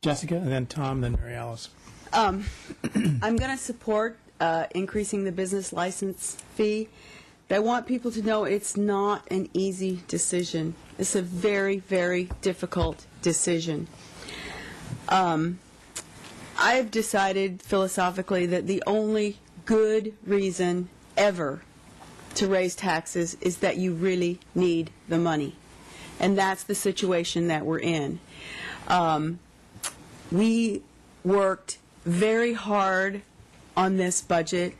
Jessica, and then Tom, then Mary Alice. I'm going to support increasing the business license fee, but I want people to know it's not an easy decision. It's a very, very difficult decision. I've decided philosophically that the only good reason ever to raise taxes is that you really need the money. And that's the situation that we're in. We worked very hard on this budget.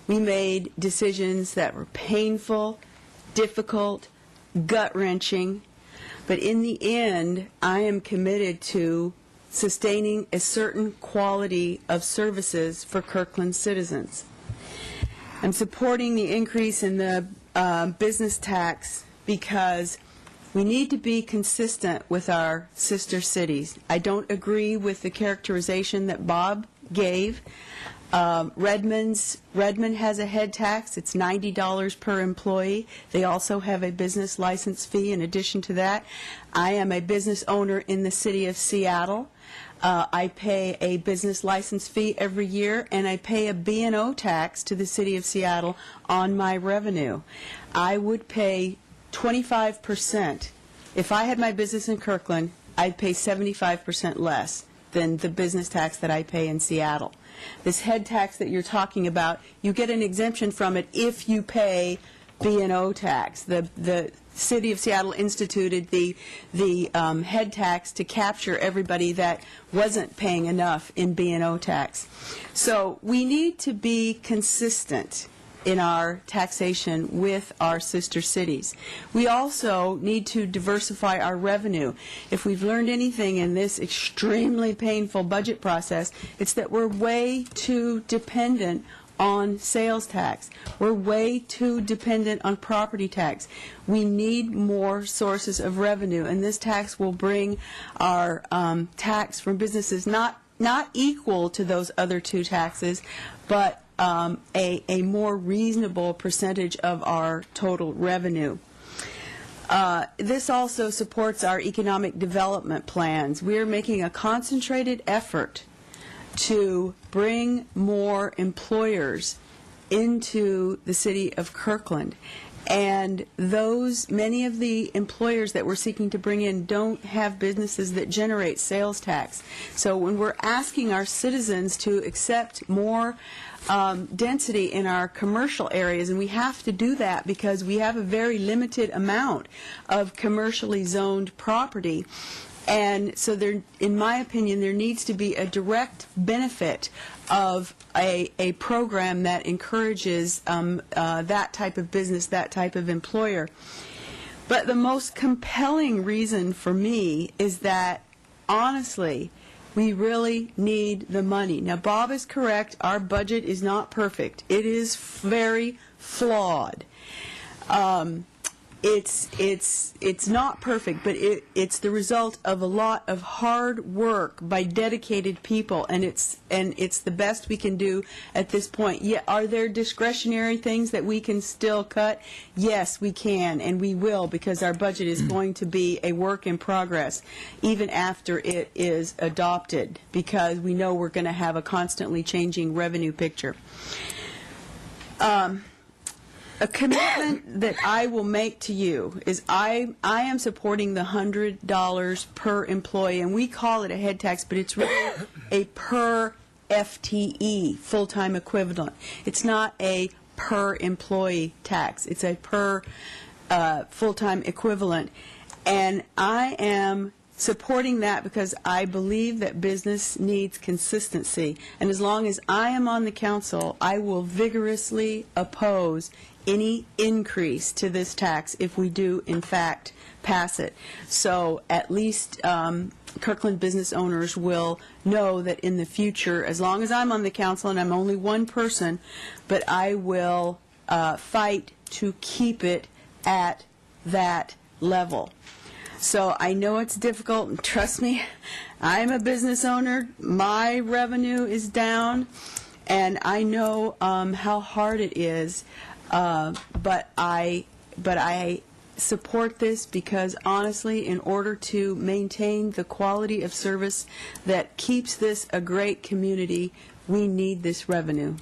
We made decisions that were painful, difficult, gut-wrenching. But in the end, I am committed to sustaining a certain quality of services for Kirkland citizens. I'm supporting the increase in the business tax because we need to be consistent with our sister cities. I don't agree with the characterization that Bob gave. Redmond has a head tax. It's $90 per employee. They also have a business license fee in addition to that. I am a business owner in the city of Seattle. I pay a business license fee every year, and I pay a B&O tax to the city of Seattle on my revenue. I would pay 25%. If I had my business in Kirkland, I'd pay 75% less than the business tax that I pay in Seattle. This head tax that you're talking about, you get an exemption from it if you pay B&O tax. The City of Seattle instituted the head tax to capture everybody that wasn't paying enough in B&O tax. So we need to be consistent in our taxation with our sister cities. We also need to diversify our revenue. If we've learned anything in this extremely painful budget process, it's that we're way too dependent on sales tax. We're way too dependent on property tax. We need more sources of revenue, and this tax will bring our tax from businesses not equal to those other two taxes, but a more reasonable percentage of our total revenue. This also supports our economic development plans. We're making a concentrated effort to bring more employers into the city of Kirkland. And many of the employers that we're seeking to bring in don't have businesses that generate sales tax. So when we're asking our citizens to accept more density in our commercial areas, and we have to do that because we have a very limited amount of commercially zoned property. And so there, in my opinion, there needs to be a direct benefit of a program that encourages that type of business, that type of employer. But the most compelling reason for me is that, honestly, we really need the money. Now, Bob is correct. Our budget is not perfect. It is very flawed. It's not perfect, but it's the result of a lot of hard work by dedicated people, and it's the best we can do at this point. Yeah, are there discretionary things that we can still cut? Yes, we can, and we will, because our budget is going to be a work in progress even after it is adopted, because we know we're going to have a constantly changing revenue picture. A commitment that I will make to you is I am supporting the $100 per employee, and we call it a head tax, but it's really a per FTE, full-time equivalent. It's not a per employee tax. It's a per full-time equivalent. And I am supporting that because I believe that business needs consistency. And as long as I am on the council, I will vigorously oppose any increase to this tax if we do, in fact, pass it. So at least Kirkland business owners will know that in the future, as long as I'm on the council, and I'm only one person, but I will fight to keep it at that level. So I know it's difficult, and trust me, I'm a business owner. My revenue is down, and I know how hard it is. But I support this because honestly, in order to maintain the quality of service that keeps this a great community, we need this revenue.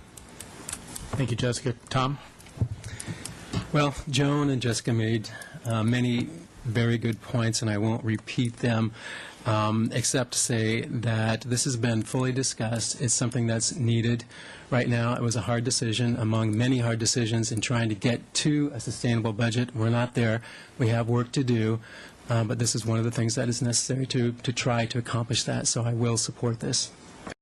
Thank you, Jessica. Tom? Well, Joan and Jessica made many very good points, and I won't repeat them, except to say that this has been fully discussed. It's something that's needed right now. It was a hard decision among many hard decisions in trying to get to a sustainable budget. We're not there. We have work to do, but this is one of the things that is necessary to try to accomplish that, so I will support this.